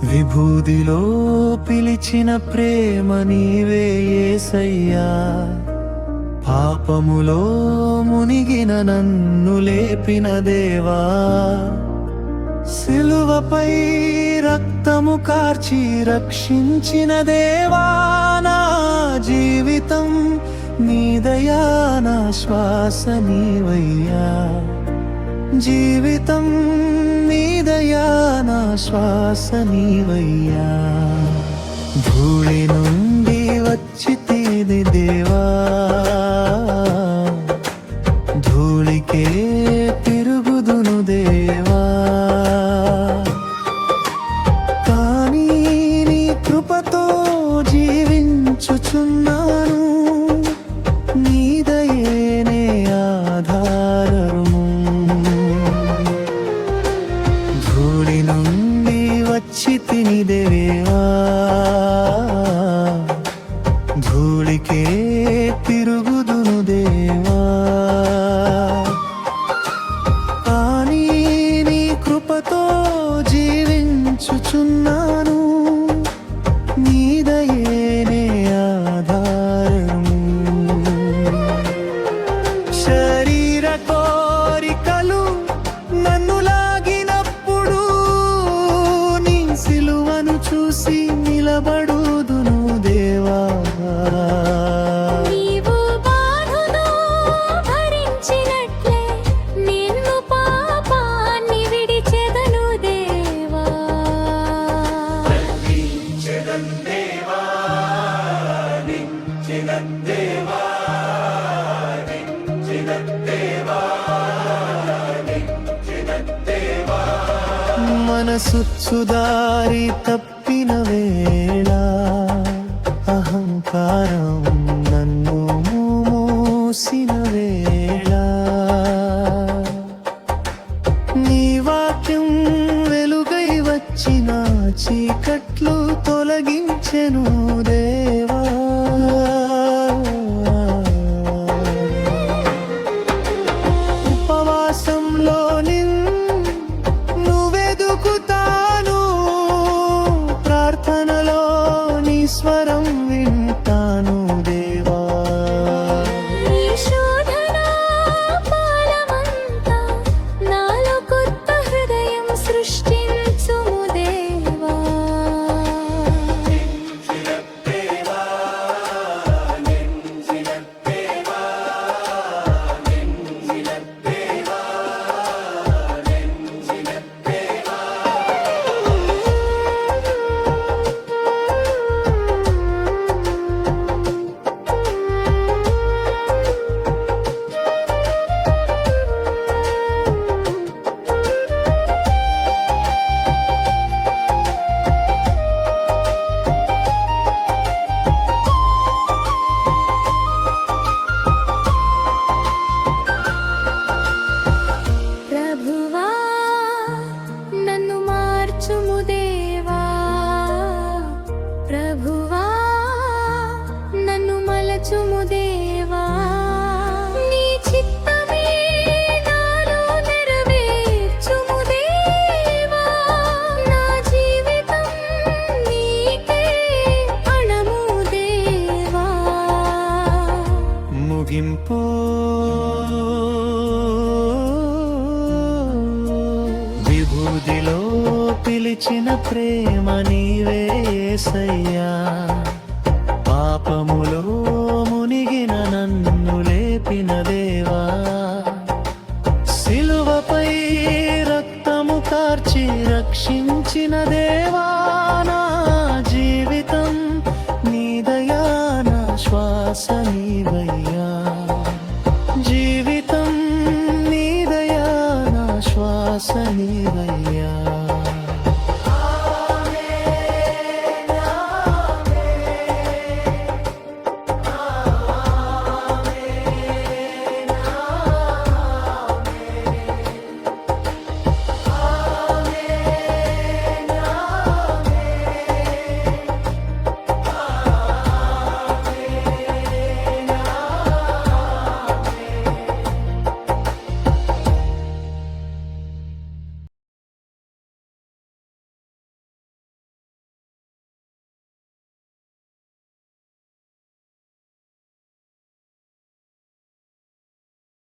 విభూదిలో పిలిచిన ప్రేమ నీవే యేసయ్యా, పాపములో మునిగిన నన్ను లేపిన దేవా, సిలువపై రక్తము కార్చి రక్షించిన దేవా, నా జీవితం నీదయా, నా శ్వాస నీవయ్యా, జీవితం నీదయా, నా శ్వాస నీవయ్యా. ధూళి నుండి వచ్చి తీది దేవా, ధూళికే తిరుగుదును దేవా, కానీ నీ కృపతో జీవించుచున్నాను, నీదయేనే ఆధారము. ధూళి నుండి వచ్చి తిని దేవా, ధూళికే తిరుగుదును దేవా, కానీ నీ కృపతో జీవించుచున్నాను, నీదయేనే ఆధారము. శరీర కోరికలు నన్ను లాగినప్పుడు నీ సిలువను చూసి నిలబడుదును దేవా, నీవు బాధను భరించినట్లే నిన్ను పాపాన్ని విడిచెదను దేవా. మనసుదారి తప్పిన వేళ అహంకారం నన్ను మూసిన వేళ, నీ వాక్యం వెలుగై వచ్చిన చీకట్లు తొలగించెను దేవా, ఉపవాసంలో నిన్ను వెదుకుతాను, ప్రార్థనలో నీ స్వరం వింటాను దేవా. నీ శోధన పాలమంతా నాలో కొత్త హృదయం సృష్టించుము దేవా. ప్రభువా నన్ను మార్చుము దేవా, ప్రభువా నన్ను మలచుము దేవా, నీ చిత్తమే నాలో నెరవేర్చుము దేవా, నా జీవితం నీకే అణము దేవా. ముగింపు విభూదిలో పిలిచిన ప్రేమ నీవే యేసయ్యా, పాపములో మునిగిన నన్ను లేపిన దేవా, సిలువపై రక్తము కార్చి రక్షించిన దేవా,